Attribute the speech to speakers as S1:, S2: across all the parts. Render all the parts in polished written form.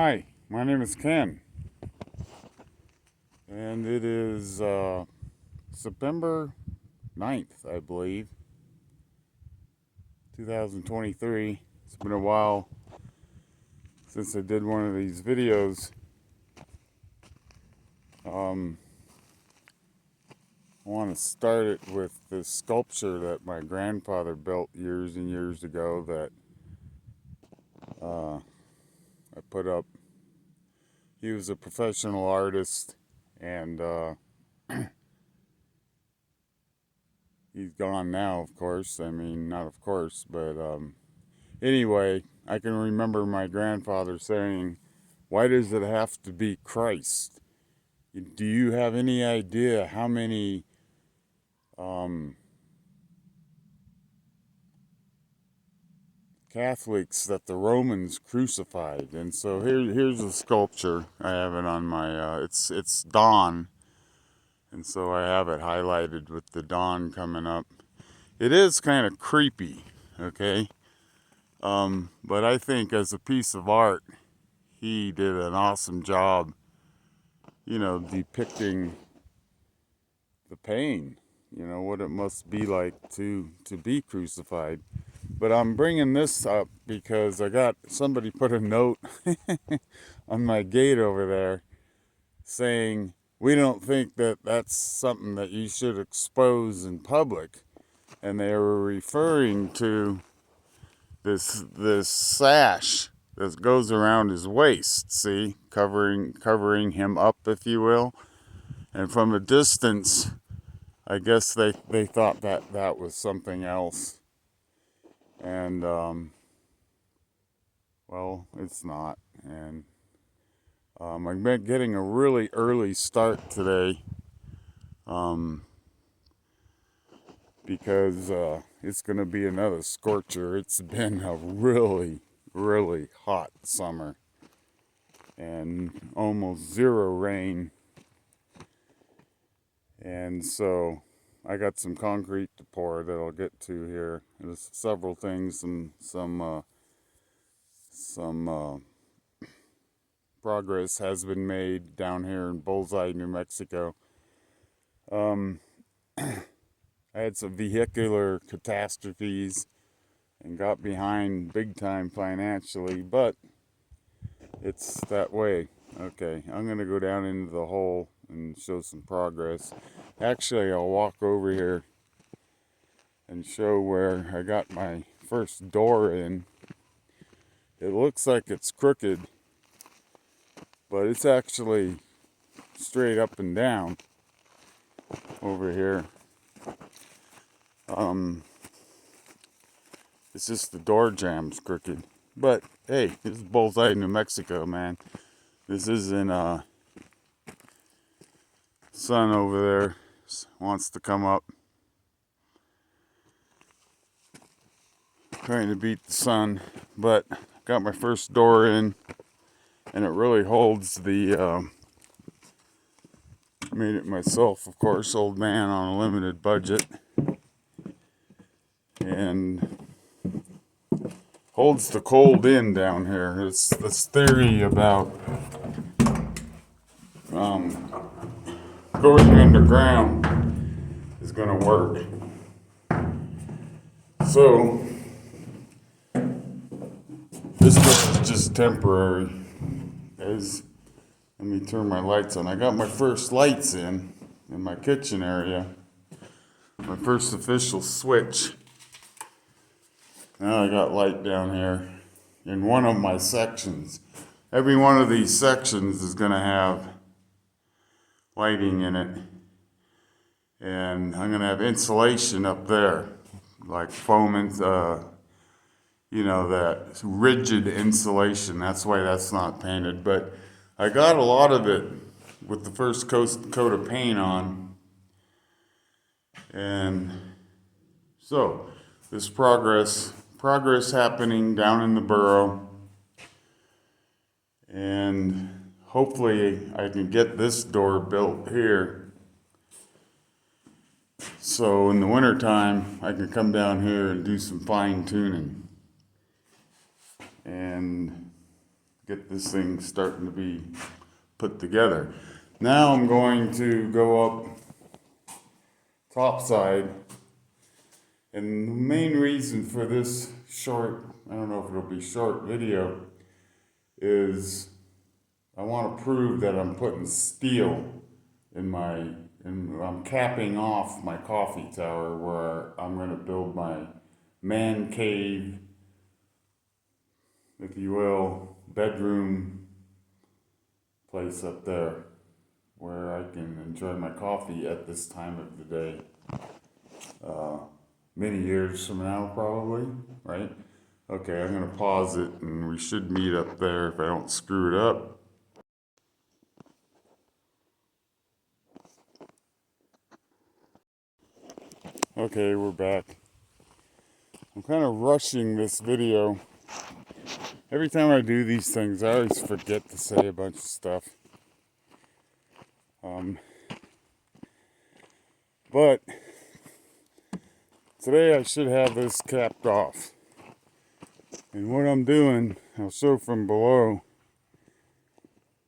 S1: Hi, my name is Ken, and it is September 9th, I believe, 2023. It's been a while since I did one of these videos. I want to start it with this sculpture that my grandfather built years and years ago that I put up. He was a professional artist, and he's gone now, of course. I mean, not of course, but anyway, I can remember my grandfather saying, "Why does it have to be Christ? Do you have any idea how many um, Catholics that the Romans crucified?" And so here's a sculpture. I have it on my. It's dawn, and so I have it highlighted with the dawn coming up. It is kind of creepy, okay, but I think as a piece of art, he did an awesome job, depicting the pain, what it must be like to be crucified. But I'm bringing this up because I got somebody put a note on my gate over there saying, "We don't think that that's something that you should expose in public." And they were referring to this sash that goes around his waist, see, covering him up, if you will. And from a distance, I guess they thought that that was something else. And, well, it's not. And I'm getting a really early start today because it's going to be another scorcher. It's been a really, really hot summer and almost zero rain. And so I got some concrete to pour that I'll get to here. There's several things, some progress has been made down here in Bullseye, New Mexico. I had some vehicular catastrophes and got behind big time financially, but it's that way. Okay, I'm going to go down into the hole and show some progress. Actually, I'll walk over here and show where I got my first door in. It looks like it's crooked, but it's actually straight up and down over here. It's just the door jam's crooked. But hey, this is Bullseye, New Mexico, man. This isn't sun over there wants to come up, trying to beat the sun. But got my first door in, and it really holds the. Made it myself, of course, old man on a limited budget, and holds the cold in down here. It's this theory about going underground is going to work. So this door is just temporary. As let me turn my lights on. I got my first lights in my kitchen area. My first official switch. Now I got light down here in one of my sections. Every one of these sections is going to have lighting in it. And I'm going to have insulation up there, like foam and, that rigid insulation. That's why that's not painted. But I got a lot of it with the first coat of paint on. And so this progress happening down in the burrow. And hopefully I can get this door built here. So in the wintertime, I can come down here and do some fine tuning and get this thing starting to be put together. Now I'm going to go up topside, and the main reason for this short, I don't know if it'll be short video, is I want to prove that I'm putting steel in I'm capping off my coffee tower where I'm going to build my man cave, if you will, bedroom place up there where I can enjoy my coffee at this time of the day. Many years from now, probably, right? Okay, I'm going to pause it and we should meet up there if I don't screw it up. Okay, we're back. I'm kind of rushing this video. Every time I do these things, I always forget to say a bunch of stuff. But today I should have this capped off. And what I'm doing, I'll show from below.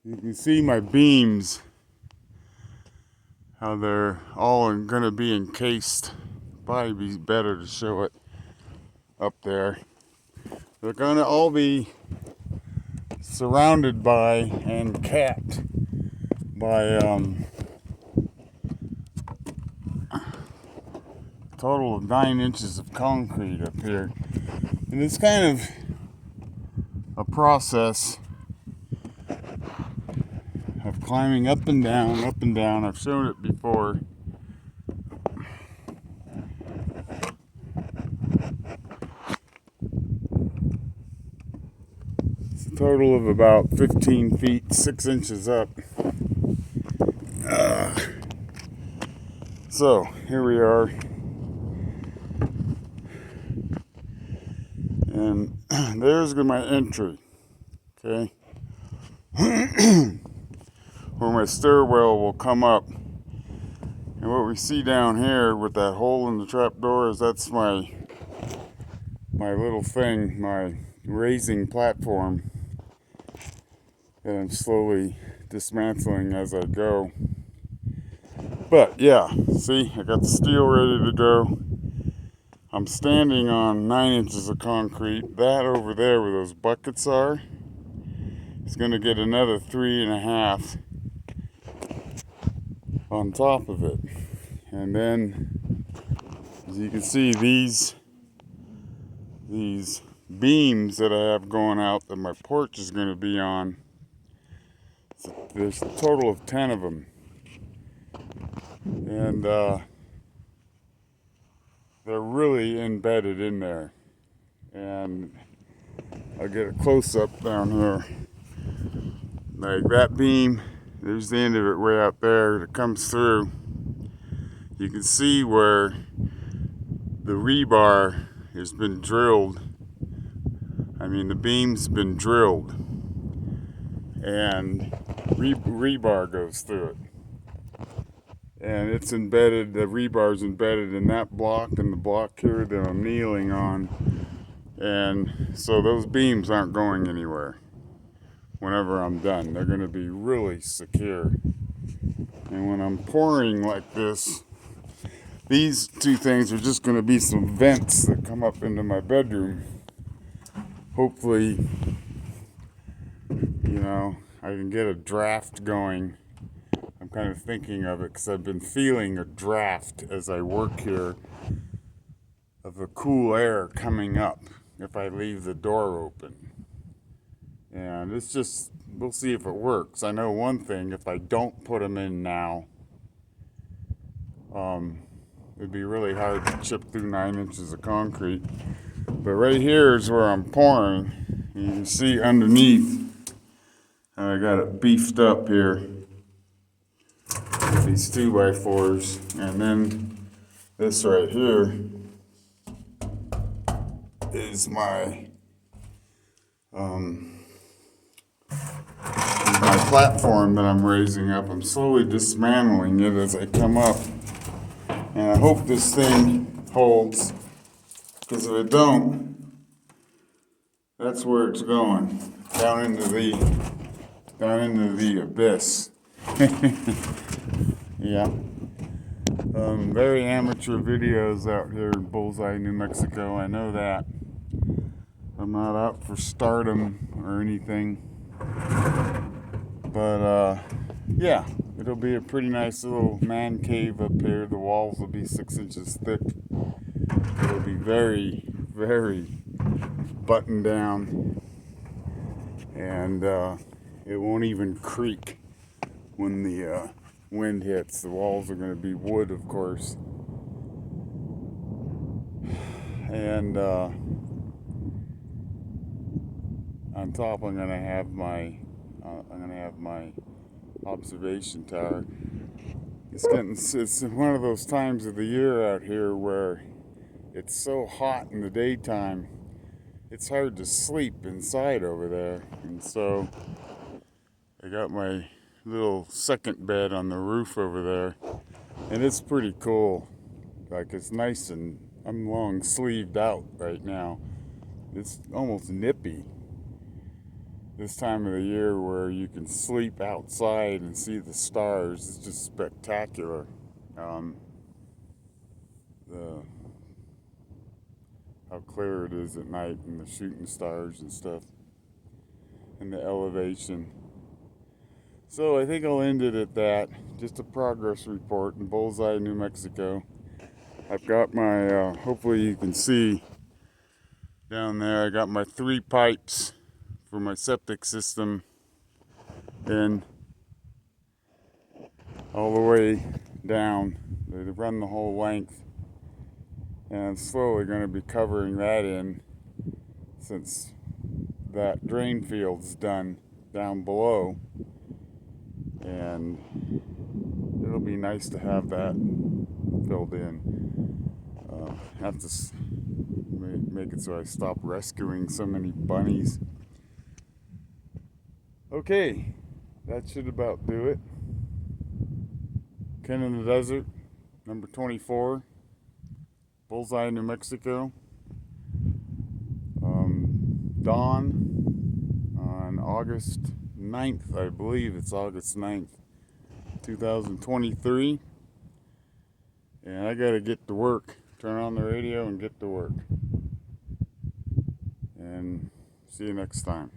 S1: You can see my beams, how they're all going to be encased. Probably be better to show it up there. They're going to all be surrounded by and capped by total of 9 inches of concrete up here. And it's kind of a process of climbing up and down, up and down. I've shown it before. It's a total of about 15 feet, 6 inches up. So here we are. And there's my entry, okay? Where my stairwell will come up. And what we see down here with that hole in the trap door is that's my little thing, my raising platform that I'm slowly dismantling as I go. But yeah, see, I got the steel ready to go. I'm standing on 9 inches of concrete. That over there where those buckets are is going to get another 3.5 on top of it. And then, as you can see, these beams that I have going out that my porch is going to be on, there's a total of 10 of them. And they're really embedded in there. And I'll get a close-up down here. Like that beam, there's the end of it way out there that comes through. You can see where the rebar has been drilled. I mean, the beam's been drilled. And rebar goes through it. And it's embedded, the rebar's embedded in that block and the block here that I'm kneeling on. And so those beams aren't going anywhere whenever I'm done. They're going to be really secure. And when I'm pouring like this, these two things are just going to be some vents that come up into my bedroom. Hopefully, you know, I can get a draft going. I'm kind of thinking of it because I've been feeling a draft as I work here of the cool air coming up if I leave the door open. And it's just, we'll see if it works. I know one thing, if I don't put them in now, it'd be really hard to chip through 9 inches of concrete. But right here is where I'm pouring. You can see underneath, I got it beefed up here. These 2x4s, and then this right here is my platform that I'm raising up. I'm slowly dismantling it as I come up, and I hope this thing holds, because if it don't, That's where it's going, down into the abyss. Yeah. Very amateur videos out here in Bullseye, New Mexico. I know that. I'm not out for stardom or anything. But, yeah, it'll be a pretty nice little man cave up here. The walls will be 6 inches thick. It'll be very, very buttoned down. And it won't even creak when the wind hits. The walls are going to be wood, of course. And on top, I'm going to have my observation tower. It's one of those times of the year out here where it's so hot in the daytime, it's hard to sleep inside over there. And so I got my little second bed on the roof over there, and it's pretty cool. Like, it's nice, and I'm long sleeved out right now. It's almost nippy this time of the year where you can sleep outside and see the stars. It's just spectacular. How clear it is at night, and the shooting stars and stuff, and the elevation. So I think I'll end it at that. Just a progress report in Bullseye, New Mexico. I've got my, hopefully you can see down there, I got my 3 pipes for my septic system in all the way down. They run the whole length, and I'm slowly going to be covering that in since that drain field's done down below, and it'll be nice to have that filled in. Have to make it so I stop rescuing so many bunnies. Okay, that should about do it. Ken in the Desert, number 24, Bullseye, New Mexico. Dawn on August 9th, I believe it's August 9th, 2023. And I gotta get to work. Turn on the radio and get to work. And see you next time.